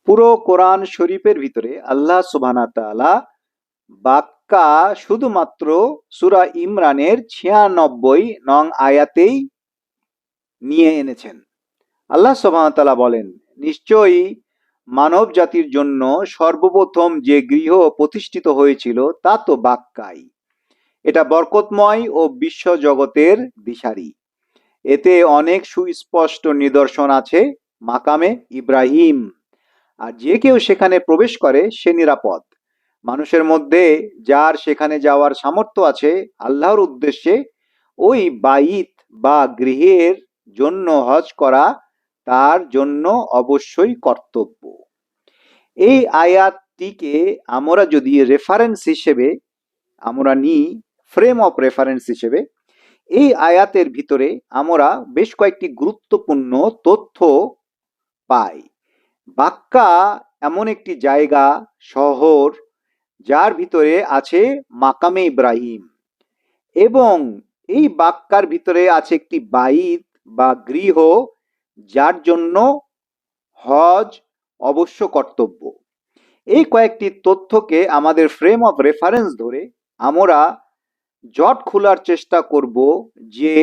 পুরো কোরআন শরীফের ভিতরে আল্লাহ সুবহানাহু ওয়া তাআলা বাক্কা শুধুমাত্র সূরা ইমরানের ৯৬ নং আয়াতেই নিয়ে এনেছেন। আল্লাহ সুবহানাহু ওয়া তাআলা বলেন, নিশ্চয়ই মানব জাতির জন্য সর্বপ্রথম যে গৃহ প্রতিষ্ঠিত হয়েছিল তা তো বাক্কাই। এটা বরকতময় ও বিশ্ব জগতের দিশারি। এতে অনেক সুস্পষ্ট নিদর্শন আছে মাকামে ইব্রাহিম। আর যে কেউ সেখানে প্রবেশ করে সে নিরাপদ। মানুষের মধ্যে যার সেখানে যাওয়ার সামর্থ্য আছে আল্লাহর উদ্দেশ্যে ওই বাইত বা গৃহের জন্য হজ করা তার জন্য অবশ্যই কর্তব্য। এই আয়াতটিকে আমরা যদি রেফারেন্স হিসেবে আমরা নিই, ফ্রেম অফ রেফারেন্স হিসেবে, এই আয়াতের ভিতরে আমরা বেশ কয়েকটি গুরুত্বপূর্ণ তথ্য পাই। বাক্কা এমন একটি জায়গা, শহর, যার ভিতরে আছে মাকামে ইব্রাহিম, এবং এই বাক্কার ভিতরে আছে একটি বাইত বা গৃহ, যার জন্য হজ অবশ্য কর্তব্য। এই কয়েকটি তথ্যকে আমাদের ফ্রেম অফ রেফারেন্স ধরে আমরা জট খোলার চেষ্টা করব যে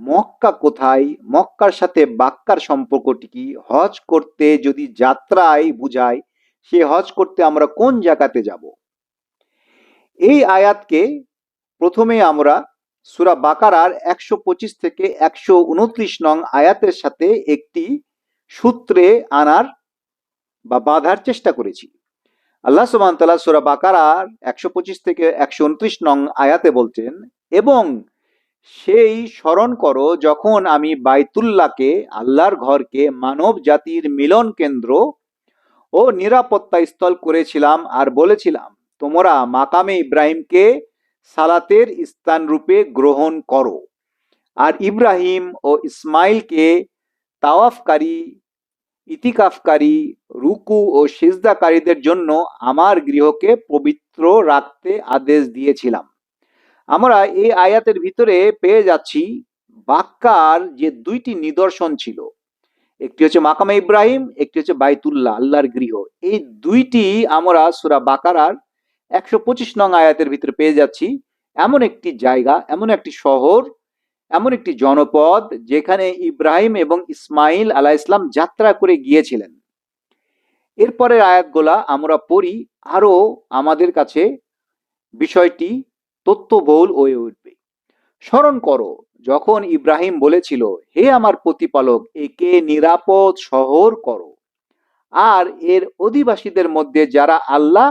মক্কা কোথায়, মক্কার সাথে বাক্কার সম্পর্কটি কি, হজ করতে যদি যাত্রায় বুঝায় সে হজ করতে আমরা কোন জায়গাতে যাব। এই আয়াতকে প্রথমে আমরা সূরা বাকারার ১২৫ থেকে ১২৯ নং আয়াতের সাথে একটি সূত্রে আনার বা বাঁধার চেষ্টা করেছি। আল্লাহ সুবহানাহু ওয়া তাআলা সূরা বাকারার ১২৫ থেকে ১২৯ নং আয়াতে বলছেন, এবং সেই স্মরণ করো যখন আমি বাইতুল্লাহকে, আল্লাহর ঘরকে মানব জাতির মিলন কেন্দ্র ও নিরাপত্তা স্থল করেছিলাম আর বলেছিলাম, তোমরা মাকামে ইব্রাহিমকে সালাতের স্থান রূপে গ্রহণ করো, আর ইব্রাহিম ও ইসমাইলকে তাওয়াফকারী, ইতিকাফকারী, রুকু ও সিজদাকারীদের জন্য আমার গৃহকে পবিত্র রাখতে আদেশ দিয়েছিলাম। আমরা এই আয়াতের ভিতরে পেয়ে যাচ্ছি বাক্কার যে দুইটি নিদর্শন ছিল, একটি হচ্ছে মাকামে ইব্রাহিম, একটি হচ্ছে বাইতুল্লাহ, আল্লাহর গৃহ। এই দুইটি আমরা সূরা বাকারার ১২৫ নং আয়াতের ভিতরে পেয়ে যাচ্ছি। এমন একটি জায়গা, এমন একটি শহর, এমন একটি জনপদ যেখানে ইব্রাহিম এবং ইসমাইল আলাইহিস সালাম যাত্রা করে গিয়েছিলেন। এরপরের আয়াতগুলা আমরা পড়ি, আরো আমাদের কাছে বিষয়টি তথ্যবহুল হয়ে উঠবে। স্মরণ করো যখন ইব্রাহিম বলেছিল, হে আমার প্রতিপালক, একে নিরাপদ শহর করো, আর এর অধিবাসীদের মধ্যে যারা আল্লাহ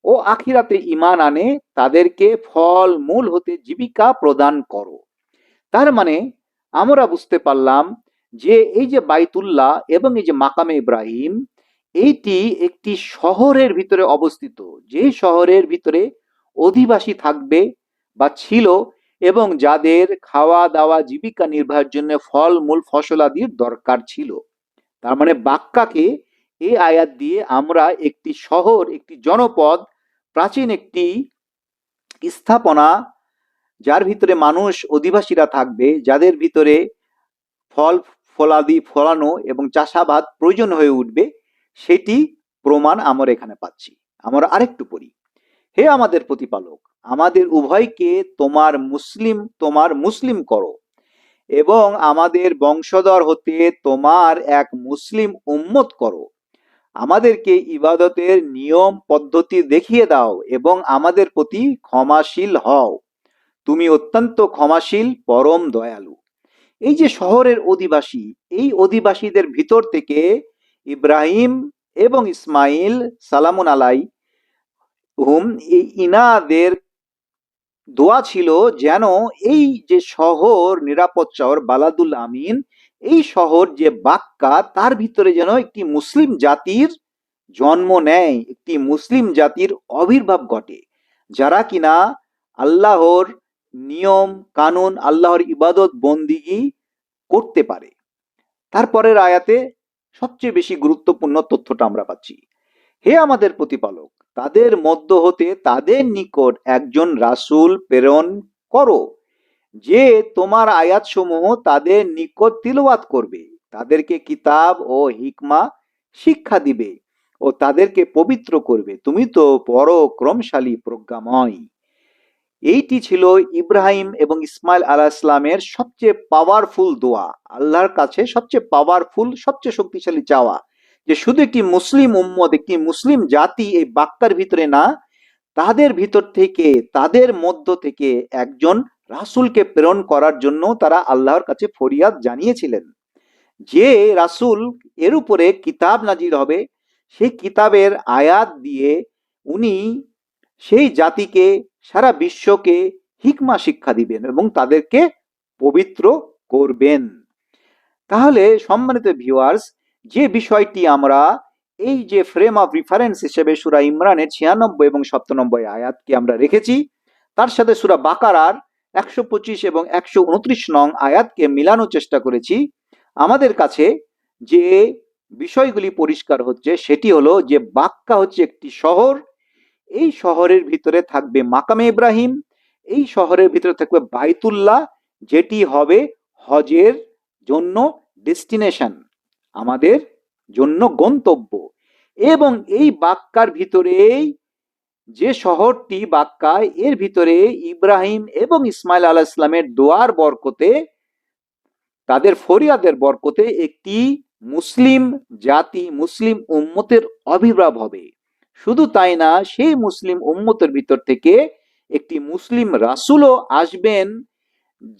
ও আখিরাতে ঈমান আনে তাদেরকে ফল মূল হতে জীবিকা প্রদান করো। তার মানে আমরা বুঝতে পারলাম যে এই যে বাইতুল্লাহ এবং এই যে মাকামে ইব্রাহিম, এইটি একটি শহরের ভিতরে অবস্থিত, যে শহরের ভিতরে অধিবাসী থাকবে বা ছিল, এবং যাদের খাওয়া দাওয়া জীবিকা নির্বাহের জন্য ফল মূল ফসলাদির দরকার ছিল। তার মানে বাক্কাকে এই আয়াত দিয়ে আমরা একটি শহর, একটি জনপদ, প্রাচীন একটি স্থাপনা, যার ভিতরে মানুষ অধিবাসীরা থাকবে, যাদের ভিতরে ফল ফলাদি ফলানো এবং চাষাবাদ প্রয়োজন হয়ে উঠবে, সেটি প্রমাণ আমরা এখানে পাচ্ছি। আমরা আরেকটু পড়ি, হে আমাদের প্রতিপালক, আমাদের উভয়কে তোমার মুসলিম করো, এবং আমাদের বংশধর হতে তোমার এক মুসলিম উম্মত করো। আমাদেরকে ইবাদতের নিয়ম পদ্ধতি দেখিয়ে দাও এবং আমাদের প্রতি ক্ষমাশীল হও, তুমি অত্যন্ত ক্ষমাশীল, পরম দয়ালু। এই যে শহরের অধিবাসী, এই অধিবাসীদের ভিতর থেকে ইব্রাহিম এবং ইসমাইল সালামুন আলাই হুম, ইনাদের দোয়া ছিল যেন এই যে শহর, নিরাপদ শহর বালাদুল আমিন, এই শহর যে বাক্কা, তার ভিতরে যেন একটি মুসলিম জাতির জন্ম নেয়, একটি মুসলিম জাতির আবির্ভাব ঘটে, যারা কিনা আল্লাহর নিয়ম কানুন, আল্লাহর ইবাদত বন্দিগি করতে পারে। তারপরের আয়াতে সবচেয়ে বেশি গুরুত্বপূর্ণ তথ্যটা আমরা পাচ্ছি, হে আমাদের প্রতিপালক, তাদের মধ্য হতে তাদের নিকট একজন রাসূল প্রেরণ করো, যে তোমার আয়াতসমূহ তাদের নিকট তিলাওয়াত করবে, তাদেরকে কিতাব ও হিকমা শিক্ষা দিবে, ও তাদেরকে পবিত্র করবে, তুমি তো পরাক্রমশালী প্রজ্ঞাময়। এইটি ছিল ইব্রাহিম এবং ইসমাইল আলাইহিস সালামের সবচেয়ে পাওয়ারফুল দোয়া, আল্লাহর কাছে সবচেয়ে পাওয়ারফুল, সবচেয়ে শক্তিশালী চাওয়া, যে শুধু একটি মুসলিম উম্মত, একটি মুসলিম জাতি এই বাক্কার ভিতরে না, তাদের ভিতর থেকে, তাদের মধ্য থেকে একজন রাসূলকে প্রেরণ করার জন্য তারা আল্লাহর কাছে ফরিয়াদ জানিয়েছিলেন। যে রাসূল এর উপরে কিতাব নাজিল হবে, সেই কিতাবের আয়াত দিয়ে উনি সেই জাতিকে, সারা বিশ্বকে হিকমা শিক্ষা দিবেন এবং তাদেরকে পবিত্র করবেন। তাহলে সম্মানিত ভিউয়ার্স, যে বিষয়টি আমরা এই যে ফ্রেম অফ রেফারেন্স হিসেবে সূরা ইমরানের 96 এবং 97 আয়াতকে আমরা রেখেছি, তার সাথে সূরা বাকারার 125 এবং 129 নং আয়াতকে মিলানোর চেষ্টা করেছি, আমাদের কাছে যে বিষয়গুলি পরিষ্কার হচ্ছে সেটি হলো যে বাক্কা হচ্ছে একটি শহর, এই শহরের ভিতরে থাকবে মাকামে ইব্রাহিম, এই শহরের ভিতরে থাকবে বাইতুল্লাহ, যেটি হবে হজের জন্য ডেস্টিনেশন, আমাদের জন্য গন্তব্য। এবং এই বাক্কার ভিতরেই, যে শহরটি বাক্কায়, এর ভিতরে ইব্রাহিম এবং ইসমাইল আলাইহিস সালামের দোয়ার বরকতে, তাদের ফরিয়াদের বরকতে একটি মুসলিম জাতি, মুসলিম উম্মতের আবির্ভাব হবে। শুধু তাই না, সেই মুসলিম উম্মতের ভিতর থেকে একটি মুসলিম রাসূলও আসবেন,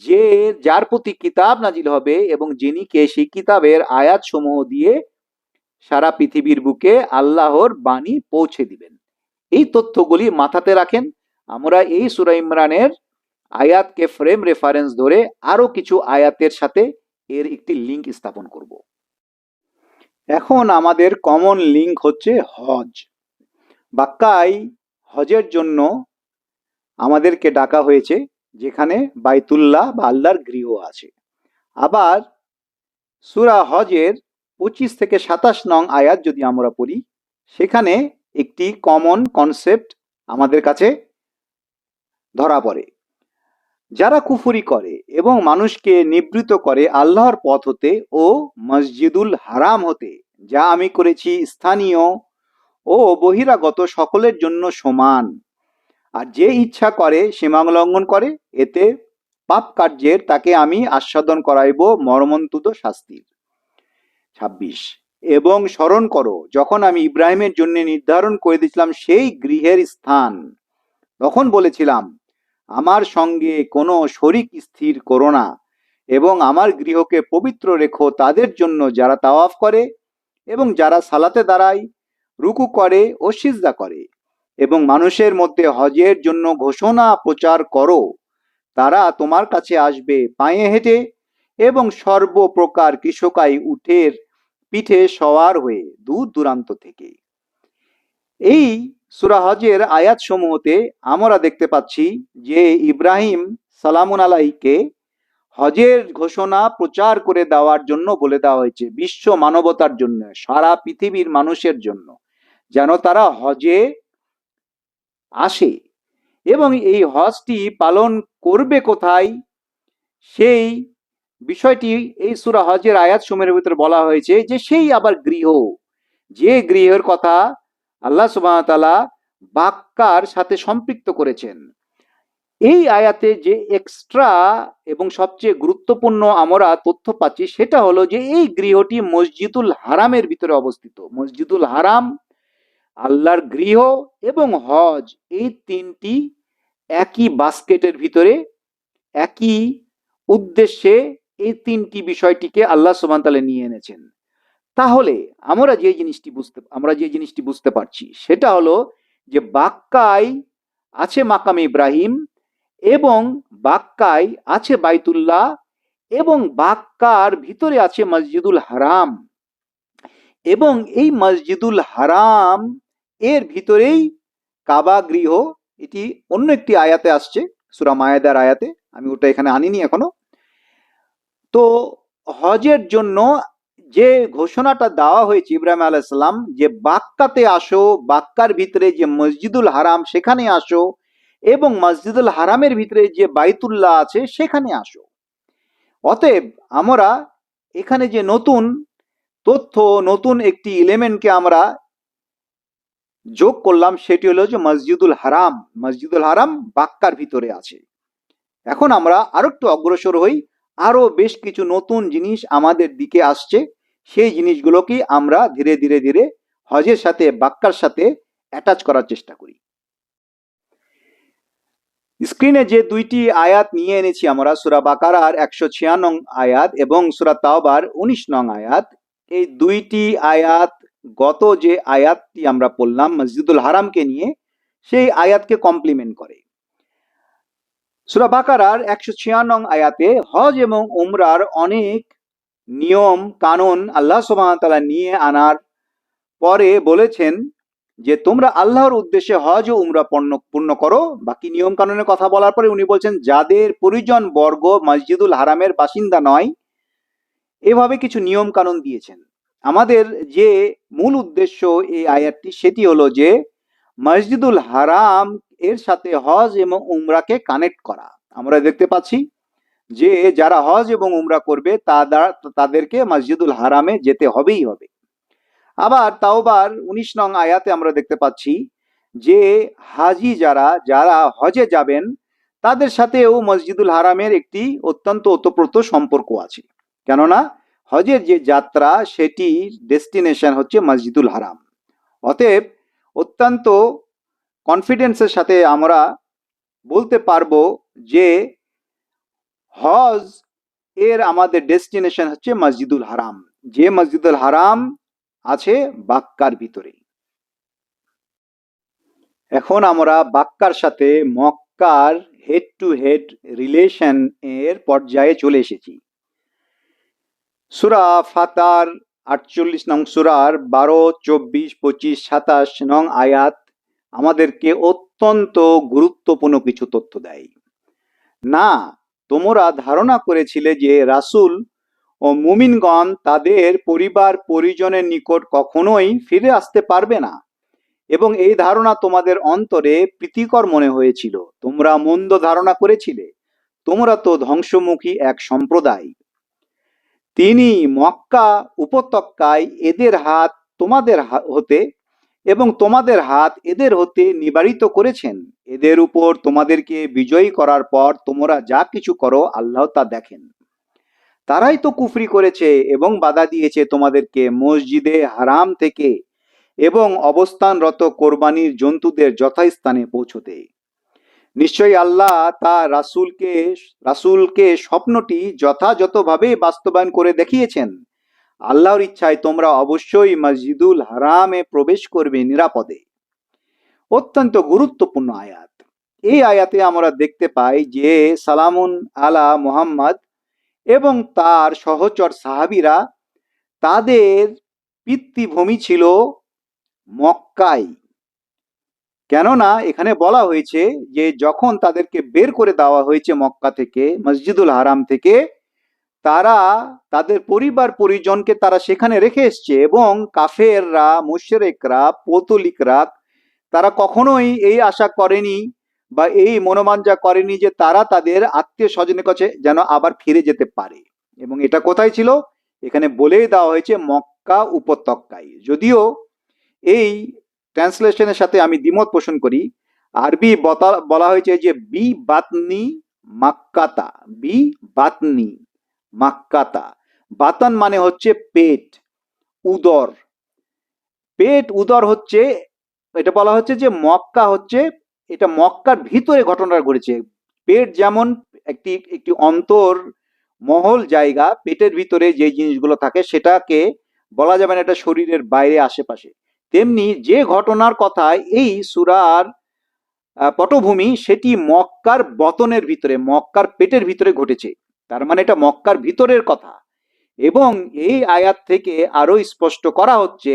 যে যার প্রতি কিতাব নাজিল হবে এবং যিনি কে সেই কিতাবের আয়াত সমূহ দিয়ে সারা পৃথিবীর বুকে আল্লাহর বাণী পৌঁছে দিবেন। এই তথ্যগুলি মাথাতে রাখেন। আমরা এই সূরা ইমরানের আয়াতকে ফ্রেম রেফারেন্স ধরে আরো কিছু আয়াতের সাথে এর একটি লিংক স্থাপন করব। এখন আমাদের কমন লিংক হচ্ছে হজ। বাক্কায় হজের জন্য আমাদেরকে ডাকা হয়েছে, যেখানে বাইতুল্লাহ বা আল্লাহর গৃহ আছে। আবার সূরা হজের 25 থেকে 27 নং আয়াত যদি আমরা পড়ি, সেখানে একটি কমন কনসেপ্ট আমাদের কাছে ধরা পড়ে। যারা কুফরি করে এবং মানুষকে নিবৃত করে আল্লাহর পথ হতে ও মসজিদুল হারাম হতে, যা আমি করেছি স্থানীয় ও বহিরাগত সকলের জন্য সমান, আর যে ইচ্ছা করে সীমা লঙ্ঘন করে, এতে পাপ কার্যের তাকে আমি আস্বাদন করাইব মর্মন্তুদ শাস্তির। 26, এবং স্মরণ করো যখন আমি ইব্রাহিমের জন্য নির্ধারণ করে দিয়েছিলাম সেই গৃহের স্থান, তখন বলেছিলাম আমার সঙ্গে কোনো শরিক স্থির করো না, এবং আমার গৃহকে পবিত্র রেখো তাদের জন্য যারা তাওয়াফ করে এবং যারা সালাতে দাঁড়ায়, রুকু করে ও সিজদা করে, এবং মানুষের মধ্যে হজের জন্য ঘোষণা প্রচার করো, তারা তোমার কাছে আসবে পায়ে হেঁটে এবং সর্বপ্রকার কৃষকাই উটের পিঠে সওয়ার হয়ে দূর দূরান্ত থেকে। এই সূরা হজের আয়াত সমূহতে আমরা দেখতে পাচ্ছি যে ইব্রাহিম সালামুন আলাইহিকে হজের ঘোষণা প্রচার করে দেওয়ার জন্য বলে দেওয়া হয়েছে, বিশ্ব মানবতার জন্য, সারা পৃথিবীর মানুষের জন্য, যেন তারা হজে আসে। এবং এই হজটি পালন করবে কোথায়, সেই বিষয়টি এই সূরা হজের আয়াত সমূহের ভিতরে বলা হয়েছে, যে সেই আবার গৃহ, যে গৃহের কথা আল্লাহ সুবহানাহু ওয়া তাআলা বাক্কার সাথে সম্পৃক্ত করেছেন। এই আয়াতে যে এক্সট্রা এবং সবচেয়ে গুরুত্বপূর্ণ আমরা তথ্য পাচ্ছি, সেটা হলো যে এই গৃহটি মসজিদুল হারামের ভিতরে অবস্থিত। মসজিদুল হারাম, আল্লাহর গৃহ এবং হজ, এই তিনটি একই বাস্কেটের ভিতরে, একই উদ্দেশ্যে এই তিনটি বিষয়টিকে আল্লাহ সুবহানাহু ওয়া তাআলা নিয়ে এনেছেন। তাহলে আমরা যে জিনিসটি বুঝতে পারছি সেটা হলো যে বাক্কায় আছে মাকাম ইব্রাহিম, এবং বাক্কায় আছে বাইতুল্লাহ, এবং বাক্কার ভিতরে আছে মসজিদুল হারাম, এবং এই মসজিদুল হারাম এর ভিতরেই কাবা গৃহ। এটি অন্য একটি আয়াতে আসছে, সূরা মায়েদার আয়াতে, আমি ওটা এখানে আনিনি এখনো। তো হজের জন্য যে ঘোষণাটা দেওয়া হয়েছে ইব্রাহিম আলাইহিস সালাম, যে বাক্কাতে আসো, বাক্কার ভিতরে যে মসজিদুল হারাম সেখানে আসো, এবং মসজিদুল হারামের ভিতরে যে বাইতুল্লাহ আছে সেখানে আসো। অতএব আমরা এখানে যে নতুন তথ্য, নতুন একটি এলিমেন্টকে আমরা যোগ করলাম, সেটি হলো যে মসজিদুল হারাম। মসজিদুল হারাম বাক্কার ভিতরে আছে। এখন আমরা আরো একটু অগ্রসর হই, আরো বেশ কিছু নতুন জিনিস আমাদের দিকে আসছে, সেই জিনিসগুলোকে আমরা ধীরে ধীরে ধীরে হজের সাথে বাক্কার সাথে অ্যাটাচ করার চেষ্টা করি। স্ক্রিনে যে দুইটি আয়াত নিয়ে এনেছি আমরা, সূরা বাকারার 106 নং আয়াত এবং সূরা তাওবার 19 নং আয়াত, এই দুইটি আয়াত গত যে আয়াতটি আমরা পড়লাম মসজিদুল হারামকে নিয়ে, সেই আয়াতকে কমপ্লিমেন্ট করে। সূরা বাকারার 106 নং আয়াতে হজ এবং উমরার অনেক নিয়ম কানুন আল্লাহ সুবহানাহু ওয়া তাআলা নিয়ে আনার পরে বলেছেন যে তোমরা আল্লাহর উদ্দেশ্যে হজ ও উমরা পূর্ণ করো। বাকি নিয়ম কানুনের কথা বলার পরে উনি বলছেন যাদের পরিজন বর্গ মসজিদুল হারামের বাসিন্দা নয়, এভাবে কিছু নিয়ম কানুন দিয়েছেন। আমাদের যে মূল উদ্দেশ্য এই আয়াতটি, সেটি হলো যে মসজিদুল হারাম এর সাথে হজ এবং উমরাকে কানেক্ট করা। আমরা দেখতে পাচ্ছি যে যারা হজ এবং উমরা করবে তাদেরকে মসজিদুল হারামে যেতে হবেই হবে। আবার তাওবার 19 নং আয়াতে আমরা দেখতে পাচ্ছি যে হাজি যারা হজে যাবেন তাদের সাথেও মসজিদুল হারামের একটি অত্যন্ত ওতপ্রোত সম্পর্ক আছে। কেননা হজের যে যাত্রা সেটি ডেস্টিনেশন হচ্ছে মসজিদুল হারাম। অতএব অত্যন্ত কনফিডেন্সের সাথে আমরা বলতে পারবো যে হজ এর আমাদের ডেস্টিনেশন হচ্ছে মসজিদুল হারাম, যে মসজিদুল হারাম আছে বাক্কার ভিতরে। এখন আমরা বাক্কার সাথে মক্কার হেড টু হেড রিলেশন এর পর্যায়ে চলে এসেছি। সূরা ফাতার 48 নং সূরার 12, 24, 25, 27 নং আয়াত আমাদেরকে অত্যন্ত গুরুত্বপূর্ণ কিছু তথ্য দেয়। না, তোমরা ধারণা করেছিলে যে রাসূল ও মুমিনগণ তাদের পরিবার পরিজনের নিকট কখনোই ফিরে আসতে পারবে না, এবং এই ধারণা তোমাদের অন্তরে প্রীতিকর মনে হয়েছিল। তোমরা মন্দ ধারণা করেছিলে, তোমরা তো ধ্বংসমুখী এক সম্প্রদায়। তিনি মক্কা উপত্যকায় এদের হাত তোমাদের হতে এবং তোমাদের হাত এদের হতে নিবারিত করেছেন। এদের উপর তোমাদেরকে বিজয়ী করার পর তোমরা যা কিছু করো আল্লাহ তা দেখেন। তারাই তো কুফরি করেছে এবং বাধা দিয়েছে তোমাদেরকে মসজিদে হারাম থেকে এবং অবস্থানরত কোরবানির জন্তুদের যথাস্থানে পৌঁছতে। নিশ্চয়ই আল্লাহ তার রাসূলকে স্বপ্নটি যথাযথভাবে বাস্তবায়ন করে দেখিয়েছেন। আল্লাহর ইচ্ছায় তোমরা অবশ্যই মসজিদুল হারামে প্রবেশ করবে নিরাপদে। অত্যন্ত গুরুত্বপূর্ণ আয়াত। এই আয়াতে আমরা দেখতে পাই যে সালামুন আলা মুহাম্মদ এবং তার সহচর সাহাবীরা, তাদের পিতৃভূমি ছিল মক্কায়। কেননা এখানে বলা হয়েছে যে যখন তাদেরকে বের করে দেওয়া হয়েছে মক্কা থেকে, মসজিদুল হারাম থেকে, তারা তাদের পরিবার পরিজনকে তারা সেখানে রেখে এসছে, এবং কাফেররা, মুশরিকরা, পৌতলিকরা তারা কখনোই এই আশা করেনি বা এই মনোমাঞ্জা করেনি যে তারা তাদের আত্মীয় স্বজনের কাছে যেন আবার ফিরে যেতে পারে। এবং এটা কোথায় ছিল? এখানে বলেই দেওয়া হয়েছে মক্কা উপত্যকায়। যদিও এই ট্রান্সলেশনের সাথে আমি দ্বিমত পোষণ করি। আরবি বলা হয়েছে যে বি বাতনি মাক্কাতা, বি বাতনি মাক্কাতা। বাতন মানে হচ্ছে পেট, উদর। পেট উদর হচ্ছে, এটা বলা হচ্ছে যে মক্কা হচ্ছে, এটা মক্কার ভিতরে ঘটনা ঘটেছে। পেট যেমন একটি একটি অন্তর মহল জায়গা, পেটের ভিতরে যে জিনিসগুলো থাকে সেটাকে বলা যাবে না এটা শরীরের বাইরে আশেপাশে। তেমনি যে ঘটনার কথা এই সূরার পটভূমি, সেটি মক্কার বতনের ভিতরে, মক্কার পেটের ভিতরে ঘটেছে। তার মানে এটা মক্কার ভিতরের কথা। এবং এই আয়াত থেকে আরো স্পষ্ট করা হচ্ছে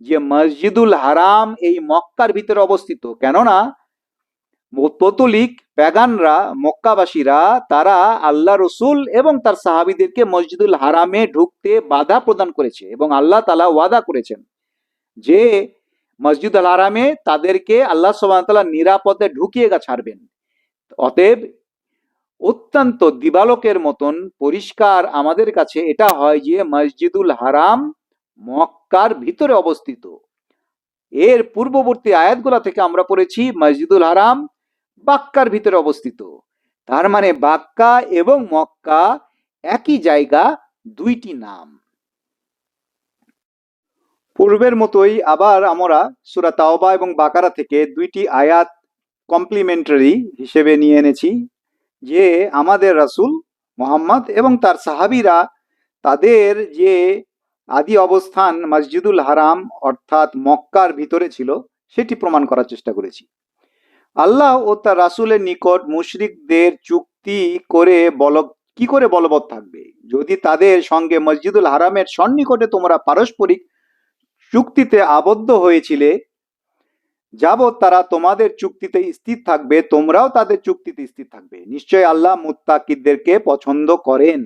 যে মসজিদুল হারাম এই মক্কার ভিতরে অবস্থিত। কেননা পৌতলিক প্যাগানরা, মক্কাবাসীরা, তারা আল্লাহ রসুল এবং তার সাহাবীদেরকে মসজিদুল হারামে ঢুকতে বাধা প্রদান করেছে, এবং আল্লাহ তাআলা ওয়াদা করেছেন যে মসজিদুল হারামে তাদেরকে আল্লাহ সুবহানাহু ওয়া তাআলা নিরাপদে ঢুকিয়ে ছাড়বেন। অতএব অত্যন্ত দিবালোকের মতন পরিষ্কার আমাদের কাছে এটা হয় যে মসজিদুল হারাম মক্কার ভিতরে অবস্থিত। এর পূর্ববর্তী আয়াতগুলা থেকে আমরা পড়েছি মসজিদুল হারাম বাক্কার ভিতরে অবস্থিত। তার মানে বাক্কা এবং মক্কা একই জায়গা, দুইটি নাম। পূর্বের মতোই আবার আমরা সূরা তাওবা এবং বাকারা থেকে দুইটি আয়াত কমপ্লিমেন্টারি হিসেবে নিয়ে এনেছি, যে আমাদের রাসূল মুহাম্মদ এবং তার সাহাবীরা তাদের যে আদি অবস্থান মসজিদুল হারাম অর্থাৎ মক্কার ভিতরে ছিল সেটি প্রমাণ করার চেষ্টা করেছি। আল্লাহ ও তার রাসূলের নিকট মুশরিকদের চুক্তি করে কি করে বলবৎ থাকবে, যদি তাদের সঙ্গে মসজিদুল হারামের সন্নিকটে তোমরা পারস্পরিক চুক্তিতে আবদ্ধ হয়েছিলে, যাবৎ তারা তোমাদের চুক্তিতে স্থির থাকবে তোমরাও তাদের চুক্তিতে স্থির থাকবে। নিশ্চয় আল্লাহ মুত্তাকিদেরকে পছন্দ করেন।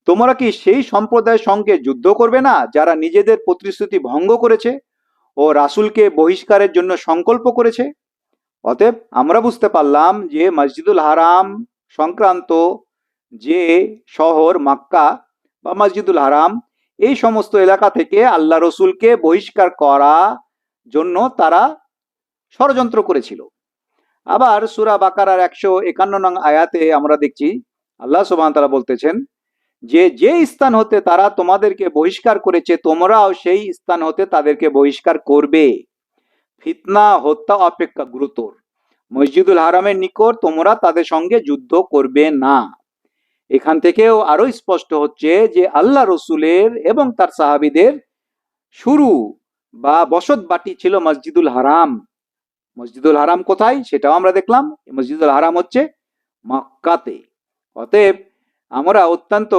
তোমরা কি সেই সম্প্রদায়ের সঙ্গে যুদ্ধ করবে না যারা নিজেদের প্রতিশ্রুতি ভঙ্গ করেছে ও রাসূলকে বহিষ্কারের জন্য সংকল্প করেছে? অতএব আমরা বুঝতে পারলাম যে মসজিদুল হারাম সংক্রান্ত যে শহর মক্কা বা মসজিদুল হারাম, এই সমস্ত এলাকা থেকে আল্লাহ রসুলকে বহিষ্কার করা জন্য তারা ষড়যন্ত্র করেছিল। আবার সূরা বাকারার 151 নং আয়াতে আমরা দেখছি আল্লাহ সুবহানাহু ওয়া তাআলা বলতেছেন যে যে স্থান হতে তারা তোমাদেরকে বহিষ্কার করেছে তোমরাও সেই স্থান হতে তাদেরকে বহিষ্কার করবে। ফিতনা হত্যা অপেক্ষা গুরুতর। মসজিদুল হারামের নিকট তোমরা তাদের সঙ্গে যুদ্ধ করবে না। এখান থেকেও আরো স্পষ্ট হচ্ছে যে আল্লাহ রসুলের এবং তার সাহাবীদের শুরু বা বসত বাটি ছিল মসজিদুল হারাম। মসজিদুল হারাম কোথায় সেটাও আমরা দেখলাম, মসজিদুল হারাম হচ্ছে মক্কাতে। অতএব আমরা অত্যন্ত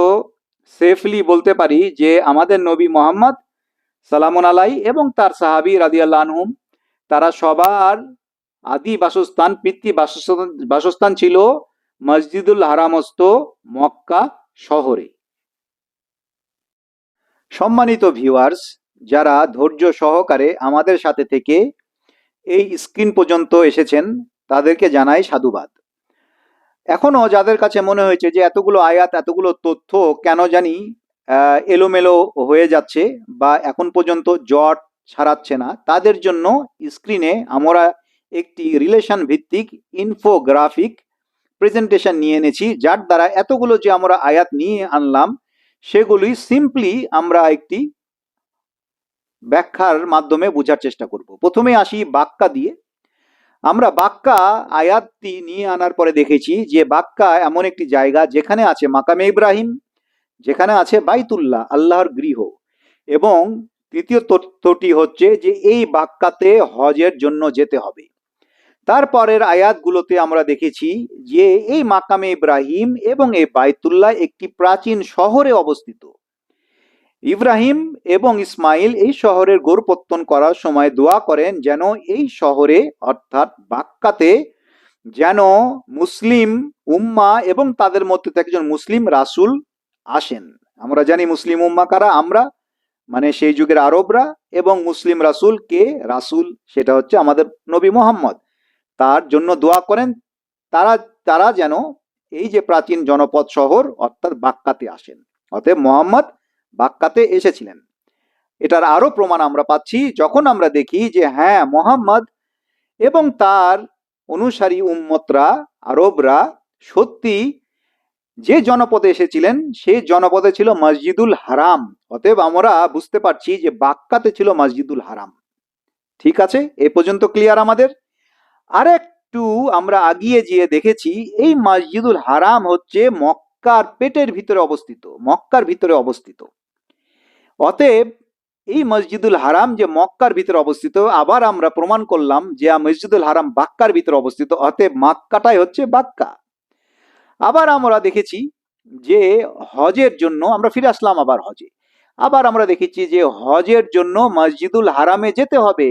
সেফলি বলতে পারি যে আমাদের নবী মুহাম্মদ সালামুন আলাই এবং তার সাহাবী রাদিয়াল্লাহু আনহুম তারা সবার আদি বাসস্থান, পিতৃ বাসস্থান ছিল মসজিদুল হারামস্থ মক্কা শহরে। সম্মানিত ভিউয়ার্স, যারা ধৈর্য সহকারে আমাদের সাথে থেকে এই স্ক্রিন পর্যন্ত এসেছেন তাদেরকে জানাই সাধুবাদ। এখনো যাদের কাছে মনে হয়েছে যে এতগুলো আয়াত এতগুলো তথ্য কেন জানি এলোমেলো হয়ে যাচ্ছে বা এখন পর্যন্ত জট ছাড়াচ্ছে না, তাদের জন্য স্ক্রিনে আমরা একটি রিলেশন ভিত্তিক ইনফোগ্রাফিক প্রেজেন্টেশন নিয়ে এনেছি, যার দ্বারা এতগুলো যে আমরা আয়াত নিয়ে আনলাম সেগুলি সিম্পলি আমরা একটি ব্যাখ্যার মাধ্যমে বোঝার চেষ্টা করব। প্রথমে আসি বাক্কা দিয়ে। আমরা বাক্কা আয়াতটি নিয়ে আনার পরে দেখেছি যে বাক্কা এমন একটি জায়গা যেখানে আছে মাকামে ইব্রাহিম, যেখানে আছে বাইতুল্লাহ আল্লাহর গৃহ, এবং তৃতীয় তথ্যটি হচ্ছে যে এই বাক্কাতে হজের জন্য যেতে হবে। তারপরের আয়াতগুলোতে আমরা দেখেছি যে এই মাকামে ইব্রাহিম এবং এই বাইতুল্লাহ একটি প্রাচীন শহরে অবস্থিত। ইব্রাহিম এবং ইসমাইল এই শহরের গোরপত্তন করার সময় দোয়া করেন যেন এই শহরে অর্থাৎ বাক্কাতে যেন মুসলিম উম্মা এবং তাদের মধ্যে একজন মুসলিম রাসূল আসেন। আমরা জানি মুসলিম উম্মা কারা, আমরা মানে সেই যুগের আরবরা, এবং মুসলিম রাসূল কে? রাসূল সেটা হচ্ছে আমাদের নবী মুহাম্মদ। তার জন্য দোয়া করেন তারা যেন এই যে প্রাচীন জনপদ শহর অর্থাৎ বাক্কাতে আসেন। অতএব মুহাম্মদ বাক্কাতে এসেছিলেন। এটার আরো প্রমাণ আমরা পাচ্ছি যখন আমরা দেখি যে হ্যাঁ, মুহাম্মদ এবং তার অনুসারী উম্মতরা আরবরা সত্যি যে জনপদে এসেছিলেন সেই জনপদে ছিল মসজিদুল হারাম। অতএব আমরা বুঝতে পারছি যে বাক্কাতে ছিল মসজিদুল হারাম। ঠিক আছে, এ পর্যন্ত ক্লিয়ার আমাদের? আরেকটু আমরা আগিয়ে গিয়ে দেখেছি এই মসজিদুল হারাম হচ্ছে মক্কার পেটের ভিতরে অবস্থিত, মক্কার ভিতরে অবস্থিত। অতএব এই মসজিদুল হারাম যে মক্কার ভিতরে অবস্থিত, আবার আমরা প্রমাণ করলাম যে মসজিদুল হারাম বাক্কার ভিতরে অবস্থিত, অতএব মক্কাটাই হচ্ছে বাক্কা। আবার আমরা দেখেছি যে হজের জন্য আমরা ফিরে আসলাম আবার হজে। আবার আমরা দেখেছি যে হজের জন্য মসজিদুল হারামে যেতে হবে,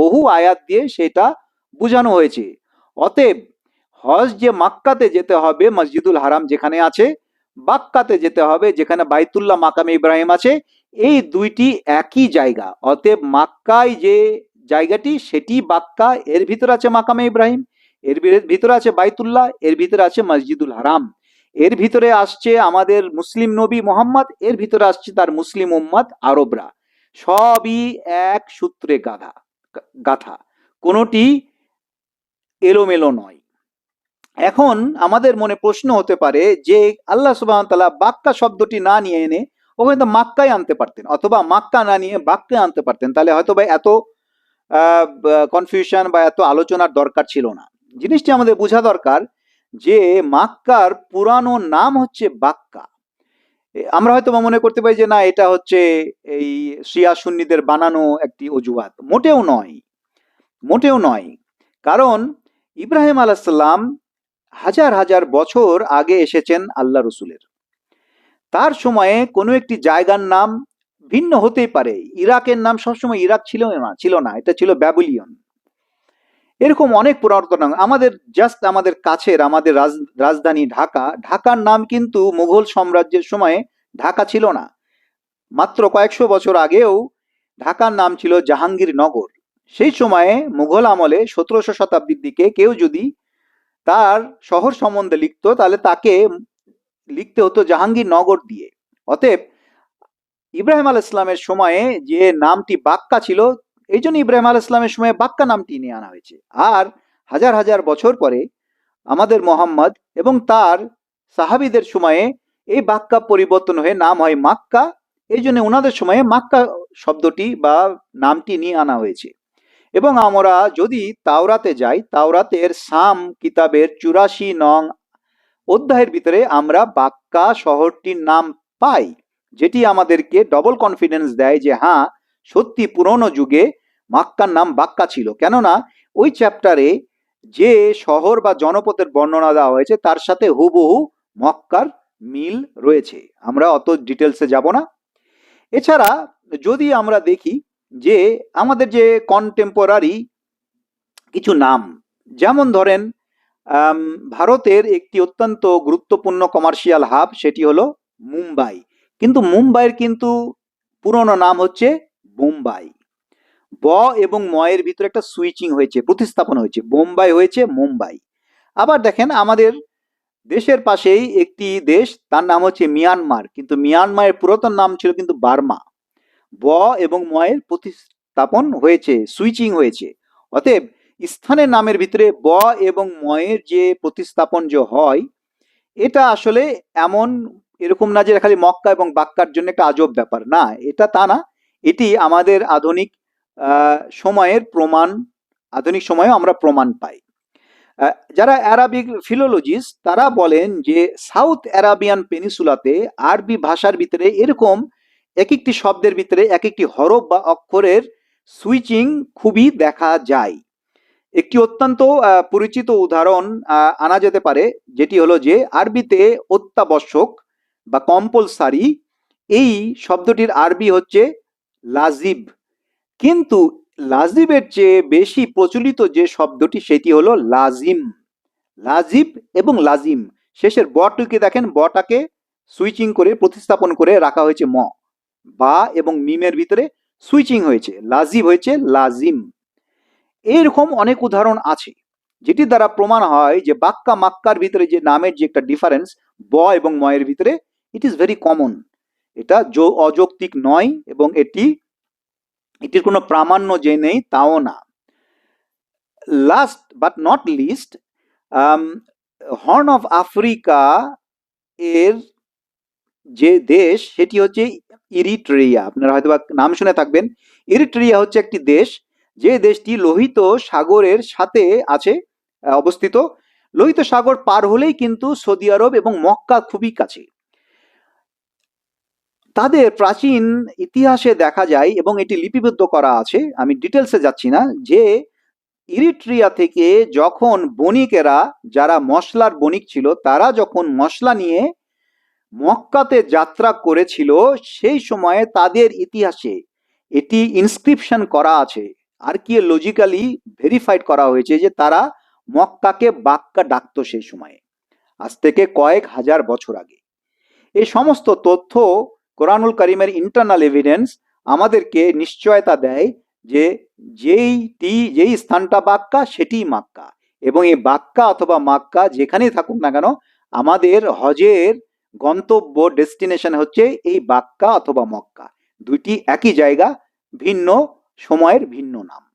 বহু আয়াত দিয়ে সেটা বোঝানো হয়েছে। অতএব হজ যে মক্কাতে যেতে হবে, মসজিদুল হারাম যেখানে আছে, বাক্কাতে যেতে হবে যেখানে বাইতুল্লাহ মাকামে ইব্রাহিম আছে, এই দুইটি একই জায়গা। অতএব মক্কায় যে জায়গাটি সেটি বাক্কা, এর ভিতরে আছে মাকামে ইব্রাহিম, এর ভিতরে আছে বাইতুল্লাহ, এর ভিতরে আছে মসজিদুল হারাম, এর ভিতরে আসছে আমাদের মুসলিম নবী মুহাম্মদ, এর ভিতরে আসছে তার মুসলিম উম্মত আরবরা। সবই এক সূত্রে গাথা, কোনোটি এলোমেলো নয়। এখন আমাদের মনে প্রশ্ন হতে পারে যে আল্লাহ সুবহানাহু ওয়া তাআলা বাক্কা শব্দটি না নিয়ে এনে ওখানে তো মাক্কায় আনতে পারতেন, অথবা মাক্কা না নিয়ে বাক্যে আনতে পারতেন, তাহলে হয়তো বা এত কনফিউশন বা এত আলোচনার দরকার ছিল না। জিনিসটি আমাদের বোঝা দরকার যে মাক্কার পুরানো নাম হচ্ছে বাক্কা। আমরা হয়তো মনে করতে পারি যে না, এটা হচ্ছে এই শিয়া সুন্নিদের বানানো একটি অজুহাত। মোটেও নয়, মোটেও নয়। কারণ ইব্রাহিম আলাইহিস সালাম হাজার হাজার বছর আগে এসেছেন আল্লাহ রসুলের। তার সময়ে কোনো একটি জায়গার নাম ভিন্ন হতেই পারে। ইরাকের নাম সবসময় ইরাক ছিল না, এটা ছিল ব্যাবিলিয়ন। এরকম অনেক পুরাতন নাম আমাদের, জাস্ট আমাদের কাছের আমাদের রাজধানী ঢাকার নাম কিন্তু মুঘল সাম্রাজ্যের সময়ে ঢাকা ছিল না। মাত্র কয়েকশো বছর আগেও ঢাকার নাম ছিল জাহাঙ্গীরনগর। সেই সময়ে মুঘল আমলে 1700 শতাব্দীর দিকে কেউ যদি তার শহর সম্বন্ধে লিখতো তাহলে তাকে লিখতে হতো জাহাঙ্গীরনগর দিয়ে। অতএব ইব্রাহিম আলাইহিস সালামের সময়ে যে নামটি বাক্কা ছিল, এই জন্য ইব্রাহিম আলাইহিস সালামের সময়ে বাক্কা নামটি নিয়ে আনা হয়েছে। আর হাজার হাজার বছর পরে আমাদের মোহাম্মদ এবং তার সাহাবীদের সময়ে এই বাক্কা পরিবর্তন হয়ে নাম হয় মাক্কা। এই জন্য ওনাদের সময়ে মাক্কা শব্দটি বা নামটি নিয়ে আনা হয়েছে। এবং আমরা যদি তাওরাতে যাই, তাওরাতের সাম কিতাবের 84 নং অধ্যায়ের ভিতরে আমরা বাক্কা শহরটির নাম পাই, যেটি আমাদেরকে ডবল কনফিডেন্স দেয় যে হ্যাঁ, সত্যি পুরনো যুগে মাক্কার নাম বাক্কা ছিল। কেননা ওই চ্যাপ্টারে যে শহর বা জনপদের বর্ণনা দেওয়া হয়েছে তার সাথে হুবহু মক্কার মিল রয়েছে। আমরা অত ডিটেলসে যাব না। এছাড়া যদি আমরা দেখি যে আমাদের যে কন্টেম্পোরারি কিছু নাম, যেমন ধরেন ভারতের একটি অত্যন্ত গুরুত্বপূর্ণ কমার্শিয়াল হাব, সেটি হলো মুম্বাই। কিন্তু মুম্বাইয়ের কিন্তু পুরনো নাম হচ্ছে বোম্বাই। ব এবং ময়ের ভিতরে একটা সুইচিং হয়েছে, প্রতিস্থাপন হয়েছে, বোম্বাই হয়েছে মুম্বাই। আবার দেখেন আমাদের দেশের পাশেই একটি দেশ, তার নাম হচ্ছে মিয়ানমার, কিন্তু মিয়ানমারের পুরাতন নাম ছিল কিন্তু বার্মা। ব এবং ময়ের প্রতিস্থাপন হয়েছে, সুইচিং হয়েছে। অতএব স্থানের নামের ভিতরে ব এবং ময়ের যে প্রতিস্থাপন যে হয়, এটা আসলে এমন এরকম না যে খালি মক্কা এবং বাক্কার জন্য একটা আজব ব্যাপার, না, এটা তা না। এটি আমাদের আধুনিক সময়ের প্রমাণ, আধুনিক সময়েও আমরা প্রমাণ পাই। যারা অ্যারাবিক ফিলোলজিস্ট তারা বলেন যে সাউথ অ্যারাবিয়ান পেনিসুলাতে আরবি ভাষার ভিতরে এরকম এক একটি শব্দের ভিতরে এক একটি হরফ বা অক্ষরের সুইচিং খুবই দেখা যায়। একটি অত্যন্ত পরিচিত উদাহরণ আনা যেতে পারে, যেটি হলো যে আরবিতে অত্যাবশ্যক বা কম্পালসারি, এই শব্দটির আরবি হচ্ছে লাজিব। কিন্তু লাজিবের চেয়ে বেশি প্রচলিত যে শব্দটি সেটি হলো লাজিম। লাজিব এবং লাজিম, শেষের বটকে দেখেন, বটাকে সুইচিং করে প্রতিস্থাপন করে রাখা হয়েছে ম, বা এবং মিমের ভিতরে সুইচিং হয়েছে, লাজিব হয়েছে লাজিম। এরকম অনেক উদাহরণ আছে যেটি দ্বারা প্রমাণ হয় যে বাক্কা মাক্কার ভিতরে যে নামের যে একটা ডিফারেন্স ব এবং ময়ের ভিতরে, ইট ইজ ভেরি কমন। এটা অযৌক্তিক নয় এবং এটির কোনো প্রামাণ্য যে নেই তাও না। Last but not list, horn of Africa এর যে দেশ সেটি হচ্ছে ইরিট্রিয়া। আপনারা হয়তো নাম শুনে থাকবেন। ইরিট্রিয়া হচ্ছে একটি দেশ, যে দেশটি লোহিত সাগরের সাথে আছে অবস্থিত। লোহিত সাগর পার হলেই কিন্তু সৌদি আরব এবং মক্কা খুবই কাছে। তাদের প্রাচীন ইতিহাসে দেখা যায় এবং এটি লিপিবদ্ধ করা আছে, আমি ডিটেলসে যাচ্ছি না, যে ইরিট্রিয়া থেকে যখন বণিকেরা, যারা মশলার বণিক ছিল, তারা যখন মশলা নিয়ে মক্কাতে যাত্রা করেছিল, সেই সময়ে তাদের ইতিহাসে এটি ইনস্ক্রিপশন করা আছে, আর্কিওলজিক্যালি ভেরিফাইড করা হয়েছে যে তারা মক্কাকে বাক্কা ডাকতো সেই সময়ে, আজ থেকে কয়েক হাজার বছর আগে। এই সমস্ত তথ্য কোরআনুল কারিমের ইন্টারনাল এভিডেন্স আমাদেরকে নিশ্চয়তা দেয় যে যেই স্থানটা বাক্কা সেটিই মাক্কা, এবং এই বাক্কা অথবা মাক্কা যেখানেই থাকুক না কেন, আমাদের হজের গন্তব্য ডেস্টিনেশন হচ্ছে এই বাক্কা অথবা মক্কা। দুইটি একই জায়গা, ভিন্ন সময়ের ভিন্ন নাম।